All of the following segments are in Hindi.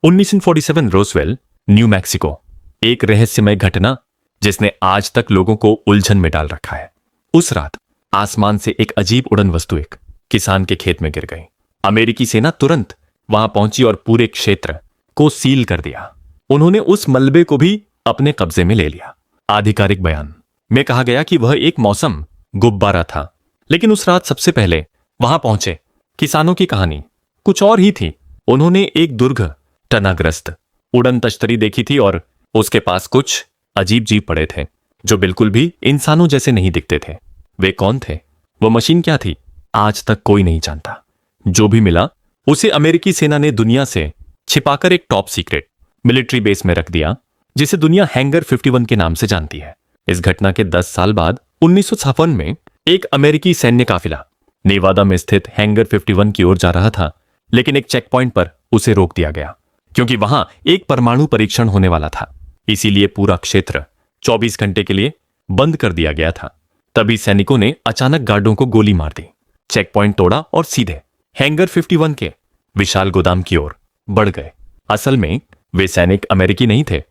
1947 रोसवेल, न्यू मैक्सिको। एक रहस्यमय घटना जिसने आज तक लोगों को उलझन में डाल रखा है। उस रात आसमान से एक अजीब उड़न वस्तु एक किसान के खेत में गिर गई। अमेरिकी सेना तुरंत वहां पहुंची और पूरे क्षेत्र को सील कर दिया। उन्होंने उस मलबे को भी अपने कब्जे में ले लिया। आधिकारिक बयान में कहा गया कि वह एक मौसम गुब्बारा था, लेकिन उस रात सबसे पहले वहां पहुंचे किसानों की कहानी कुछ और ही थी। उन्होंने एक दुर्घटनाग्रस्त उड़न तश्तरी देखी थी और उसके पास कुछ अजीब जीव पड़े थे जो बिल्कुल भी इंसानों जैसे नहीं दिखते थे। वे कौन थे? वो मशीन क्या थी? आज तक कोई नहीं जानता। जो भी मिला उसे अमेरिकी सेना ने दुनिया से छिपाकर एक टॉप सीक्रेट मिलिट्री बेस में रख दिया, जिसे दुनिया हैंगर 51 के नाम से जानती है। इस घटना के 10 साल बाद 1956 में एक अमेरिकी सैन्य काफिला नेवादा में स्थित हैंगर 51 की ओर जा रहा था, लेकिन एक चेक पॉइंट पर उसे रोक दिया गया क्योंकि वहां एक परमाणु परीक्षण होने वाला था। इसीलिए पूरा क्षेत्र 24 घंटे के लिए बंद कर दिया गया था। तभी सैनिकों ने अचानक गार्डों को गोली मार दी, चेक पॉइंट तोड़ा और सीधे हैंगर 51 के विशाल गोदाम की ओर बढ़ गए। असल में वे सैनिक अमेरिकी नहीं थे,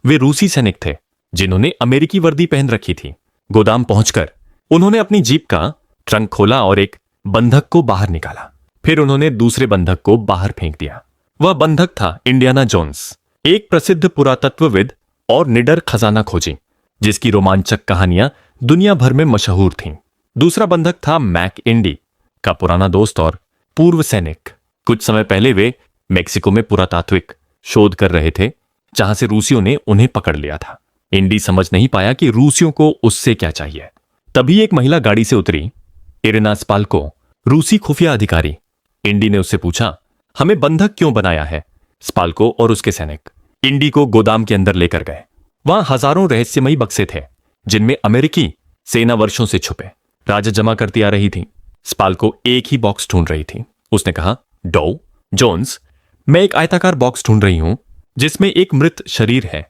वे रूसी सैनिक थे जिन्होंने अमेरिकी वर्दी पहन रखी थी। गोदाम पहुंचकर उन्होंने अपनी जीप का ट्रंक खोला और एक बंधक को बाहर निकाला। फिर उन्होंने दूसरे बंधक को बाहर फेंक दिया। वह बंधक था इंडियाना जोन्स, एक प्रसिद्ध पुरातत्वविद और निडर खजाना खोजी जिसकी रोमांचक कहानियां दुनिया भर में मशहूर थीं। दूसरा बंधक था मैक इंडी का पुराना दोस्त और पूर्व सैनिक। कुछ समय पहले वे मेक्सिको में पुरातात्विक शोध कर रहे थे, जहां से रूसियों ने उन्हें पकड़ लिया था। इंडी समझ नहीं पाया कि रूसियों को उससे क्या चाहिए। तभी एक महिला गाड़ी से उतरी, इरिना स्पाल्को, रूसी खुफिया अधिकारी। इंडी ने उससे पूछा, हमें बंधक क्यों बनाया है? स्पाल्को और उसके सैनिक इंडी को गोदाम के अंदर लेकर गए। वहां हजारों रहस्यमयी बक्से थे जिनमें अमेरिकी सेना वर्षों से छुपे राजा जमा करती आ रही थी। स्पाल्को एक ही बॉक्स ढूंढ रही थी। उसने कहा, डो जोन्स, मैं एक आयताकार बॉक्स ढूंढ रही हूं जिसमें एक मृत शरीर है।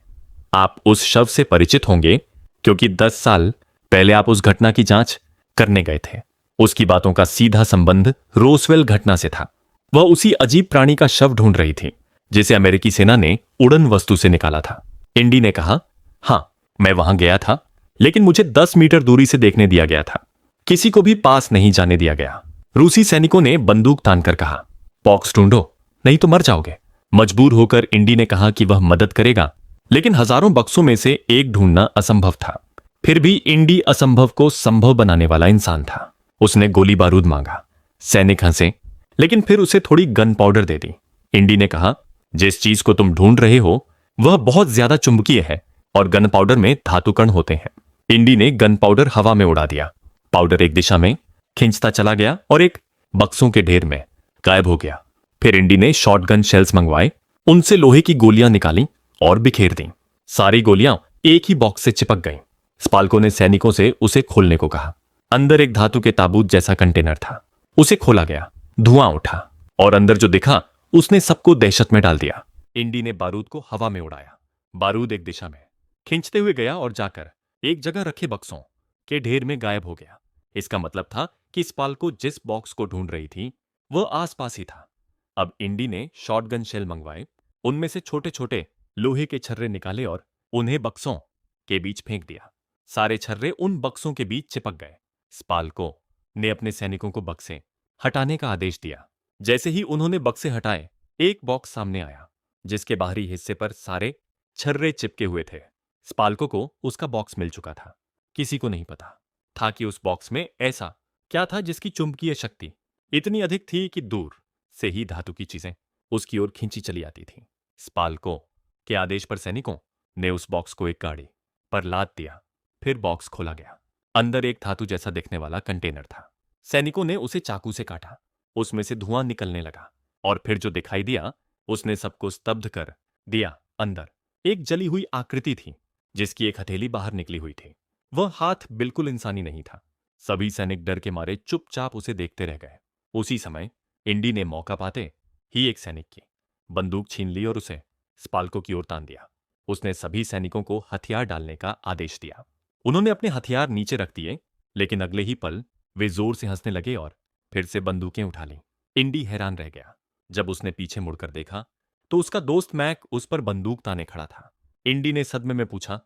आप उस शव से परिचित होंगे क्योंकि 10 साल पहले आप उस घटना की जांच करने गए थे। उसकी बातों का सीधा संबंध रोसवेल घटना से था। वह उसी अजीब प्राणी का शव ढूंढ रही थी जिसे अमेरिकी सेना ने उड़न वस्तु से निकाला था। इंडी ने कहा, हां, मैं वहां गया था, लेकिन मुझे 10 मीटर दूरी से देखने दिया गया था। किसी को भी पास नहीं जाने दिया गया। रूसी सैनिकों ने बंदूक तानकर कहा, बॉक्स ढूंढो, नहीं तो मर जाओगे। मजबूर होकर इंडी ने कहा कि वह मदद करेगा, लेकिन हजारों बक्सों में से एक ढूंढना असंभव था। फिर भी इंडी असंभव को संभव बनाने वाला इंसान था। उसने गोली बारूद मांगा। सैनिक हंसे, लेकिन फिर उसे थोड़ी गन पाउडर दे दी। इंडी ने कहा, जिस चीज को तुम ढूंढ रहे हो वह बहुत ज्यादा चुंबकीय है और गन पाउडर में धातु कण होते हैं। इंडी ने गन पाउडर हवा में उड़ा दिया। पाउडर एक दिशा में खिंचता चला गया और एक बक्सों के ढेर में गायब हो गया। फिर इंडी ने शॉटगन शेल्स मंगवाए, उनसे लोहे की गोलियां निकाली और बिखेर दी। सारी गोलियां एक ही बॉक्स से चिपक गईं। स्पाल्को ने सैनिकों से उसे खोलने को कहा। अंदर एक धातु के ताबूत जैसा कंटेनर था। उसे खोला गया, धुआं उठा और अंदर जो दिखा उसने सबको दहशत में डाल दिया। इंडी ने बारूद को हवा में उड़ाया। बारूद एक दिशा में खींचते हुए गया और जाकर एक जगह रखे बक्सों के ढेर में गायब हो गया। इसका मतलब था कि स्पाल्को जिस बॉक्स को ढूंढ रही थी वह आसपास ही था। अब इंडी ने शॉटगन शेल मंगवाए, उनमें से छोटे छोटे लोहे के छर्रे निकाले और उन्हें बक्सों के बीच फेंक दिया। सारे छर्रे उन बक्सों के बीच चिपक गए। स्पाल्को ने अपने सैनिकों को बक्से हटाने का आदेश दिया। जैसे ही उन्होंने बक्से हटाए, एक बॉक्स सामने आया जिसके बाहरी हिस्से पर सारे छर्रे चिपके हुए थे। स्पाल्को को उसका बॉक्स मिल चुका था। किसी को नहीं पता था कि उस बॉक्स में ऐसा क्या था जिसकी चुंबकीय शक्ति इतनी अधिक थी कि दूर से ही धातु की चीजें उसकी ओर खींची चली आती थीं। स्पाल्को के आदेश पर सैनिकों ने उस बॉक्स को एक गाड़ी पर लाद दिया। फिर बॉक्स खोला गया। अंदर एक धातु जैसा दिखने वाला कंटेनर था। सैनिकों ने उसे चाकू से काटा। उसमें से धुआं निकलने लगा और फिर जो दिखाई दिया उसने सबको स्तब्ध कर दिया। अंदर एक जली हुई आकृति थी जिसकी एक हथेली बाहर निकली हुई थी। वह हाथ बिल्कुल इंसानी नहीं था। सभी सैनिक डर के मारे चुपचाप उसे देखते रह गए। उसी समय इंडी ने मौका पाते ही एक सैनिक की बंदूक छीन ली और उसे स्पाल्को की ओर तान दिया। उसने सभी सैनिकों को हथियार डालने का आदेश दिया। उन्होंने अपने हथियार नीचे रख दिए, लेकिन अगले ही पल वे जोर से हंसने लगे और फिर से बंदूकें उठा लीं। इंडी हैरान रह गया जब उसने पीछे मुड़कर देखा तो उसका दोस्त मैक उस पर बंदूक ताने खड़ा था। इंडी ने सदमे में पूछा,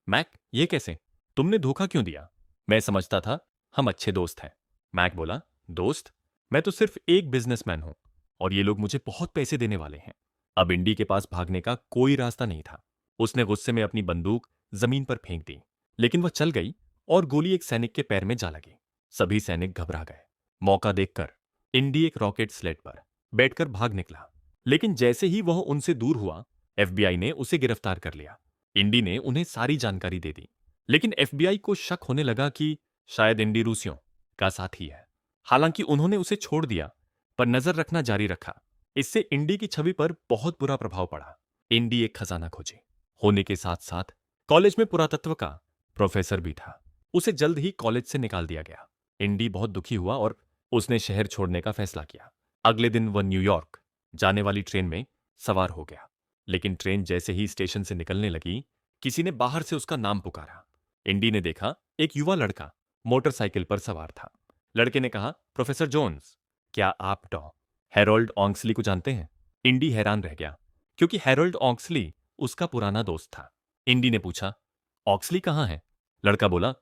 मैक, ये कैसे? तुमने धोखा क्यों दिया? मैं समझता था हम अच्छे दोस्त हैं। मैक बोला, दोस्त? मैं तो सिर्फ एक बिजनेसमैन हूं और ये लोग मुझे बहुत पैसे देने वाले हैं। अब इंडी के पास भागने का कोई रास्ता नहीं था। उसने गुस्से में अपनी बंदूक जमीन पर फेंक दी, लेकिन वह चल गई और गोली एक सैनिक के पैर में जा लगी। सभी सैनिक घबरा गए। मौका देखकर इंडी एक रॉकेट स्लेट पर बैठकर भाग निकला, लेकिन जैसे ही वह उनसे दूर हुआ, एफबीआई ने उसे गिरफ्तार कर लिया। इंडी ने उन्हें सारी जानकारी दे दी, लेकिन एफबीआई को शक होने लगा कि शायद इंडी रूसियों का साथी है। हालांकि उन्होंने उसे छोड़ दिया, पर नजर रखना जारी रखा। इससे इंडी की छवि पर बहुत बुरा प्रभाव पड़ा। इंडी एक खजाना खोजी होने के साथ साथ कॉलेज में पुरातत्व का प्रोफेसर भी था। उसे जल्द ही कॉलेज से निकाल दिया गया। इंडी बहुत दुखी हुआ और उसने शहर छोड़ने का फैसला किया। अगले दिन वह न्यूयॉर्क जाने वाली ट्रेन में सवार हो गया, लेकिन ट्रेन जैसे ही स्टेशन से निकलने लगी, किसी ने बाहर से उसका नाम पुकारा। इंडी ने देखा एक युवा लड़का मोटरसाइकिल पर सवार था। लड़के ने कहा, प्रोफेसर जोन्स, क्या आप हैरोल्ड ऑक्सली को जानते हैं? इंडी हैरान रह गया, क्योंकि हैरोल्ड ऑक्सली उसका पुराना दोस्त था। इंडी ने पूछा, ऑक्सली कहाँ है? लड़का बोला,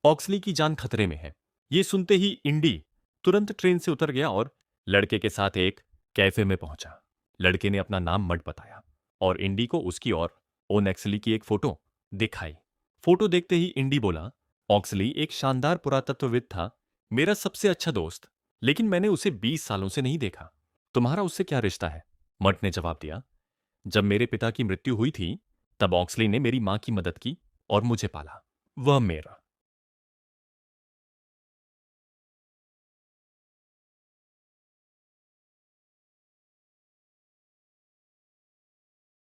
ऑक्सली की जान खतरे में है। ये सुनते ही इंडी तुरंत ट्रेन से उतर गया और लड़के के साथ एक कैफे में पहुंचा। लड़के ने अपना नाम मट बताया और इंडी को उसकी और ओन ऑक्सली की एक फोटो दिखाई। फोटो देखते ही इंडी बोला, ऑक्सली एक शानदार पुरातत्वविद था, मेरा सबसे अच्छा दोस्त, लेकिन मैंने उसे 20 सालों से नहीं देखा। तुम्हारा उससे क्या रिश्ता है? मट ने जवाब दिया, जब मेरे पिता की मृत्यु हुई थी, तब ऑक्सली ने मेरी मां की मदद की और मुझे पाला। वह मेरा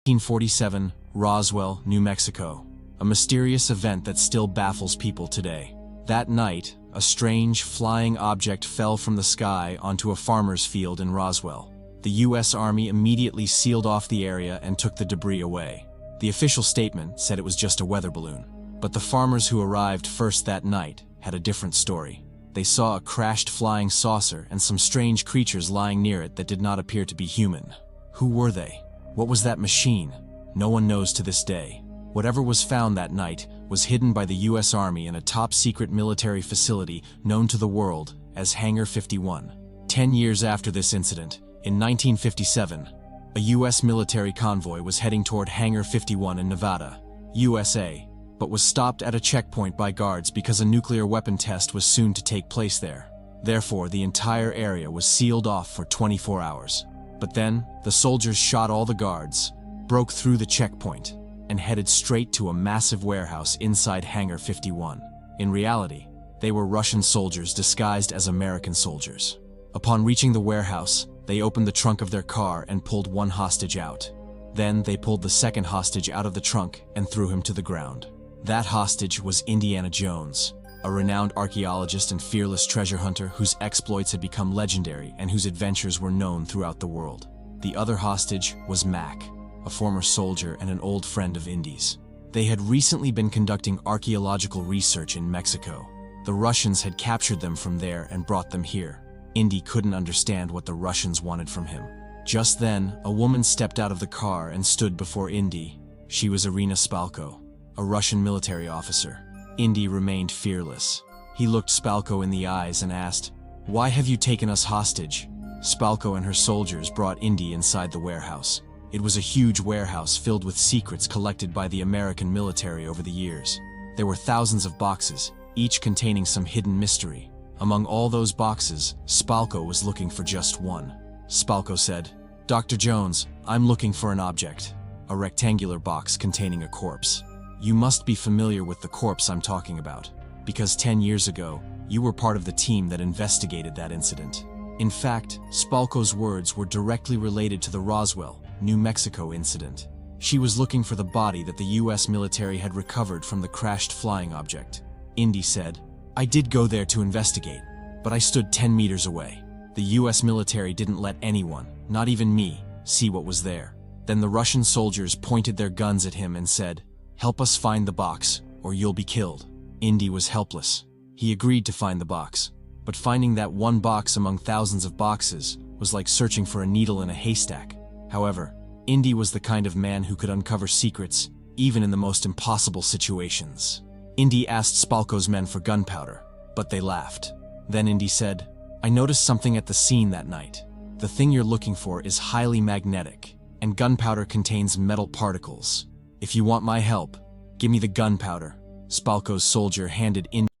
1947, Roswell, New Mexico. A mysterious event that still baffles people today. That night, a strange, flying object fell from the sky onto a farmer's field in Roswell. The U.S. Army immediately sealed off the area and took the debris away. The official statement said it was just a weather balloon. But the farmers who arrived first that night had a different story. They saw a crashed flying saucer and some strange creatures lying near it that did not appear to be human. Who were they? What was that machine? No one knows to this day. Whatever was found that night was hidden by the U.S. Army in a top-secret military facility known to the world as Hangar 51. 10 years after this incident, in 1957, a U.S. military convoy was heading toward Hangar 51 in Nevada, USA, but was stopped at a checkpoint by guards because a nuclear weapon test was soon to take place there. Therefore, the entire area was sealed off for 24 hours. But then, the soldiers shot all the guards, broke through the checkpoint, and headed straight to a massive warehouse inside Hangar 51. In reality, they were Russian soldiers disguised as American soldiers. Upon reaching the warehouse, they opened the trunk of their car and pulled one hostage out. Then they pulled the second hostage out of the trunk and threw him to the ground. That hostage was Indiana Jones, a renowned archaeologist and fearless treasure hunter whose exploits had become legendary and whose adventures were known throughout the world. The other hostage was Mac, a former soldier and an old friend of Indy's. They had recently been conducting archaeological research in Mexico. The Russians had captured them from there and brought them here. Indy couldn't understand what the Russians wanted from him. Just then, a woman stepped out of the car and stood before Indy. She was Irina Spalko, a Russian military officer. Indy remained fearless. He looked Spalko in the eyes and asked, "Why have you taken us hostage?" Spalko and her soldiers brought Indy inside the warehouse. It was a huge warehouse filled with secrets collected by the American military over the years. There were thousands of boxes, each containing some hidden mystery. Among all those boxes, Spalko was looking for just one. Spalko said, "Dr. Jones, I'm looking for an object. A rectangular box containing a corpse. You must be familiar with the corpse I'm talking about, because 10 years ago, you were part of the team that investigated that incident." In fact, Spalko's words were directly related to the Roswell, New Mexico incident. She was looking for the body that the U.S. military had recovered from the crashed flying object. Indy said, "I did go there to investigate, but I stood 10 meters away. The U.S. military didn't let anyone, not even me, see what was there." Then the Russian soldiers pointed their guns at him and said, "Help us find the box, or you'll be killed." Indy was helpless. He agreed to find the box, but finding that one box among thousands of boxes was like searching for a needle in a haystack. However, Indy was the kind of man who could uncover secrets, even in the most impossible situations. Indy asked Spalko's men for gunpowder, but they laughed. Then Indy said, "I noticed something at the scene that night. The thing you're looking for is highly magnetic, and gunpowder contains metal particles. If you want my help, give me the gunpowder." Spalko's soldier handed Indy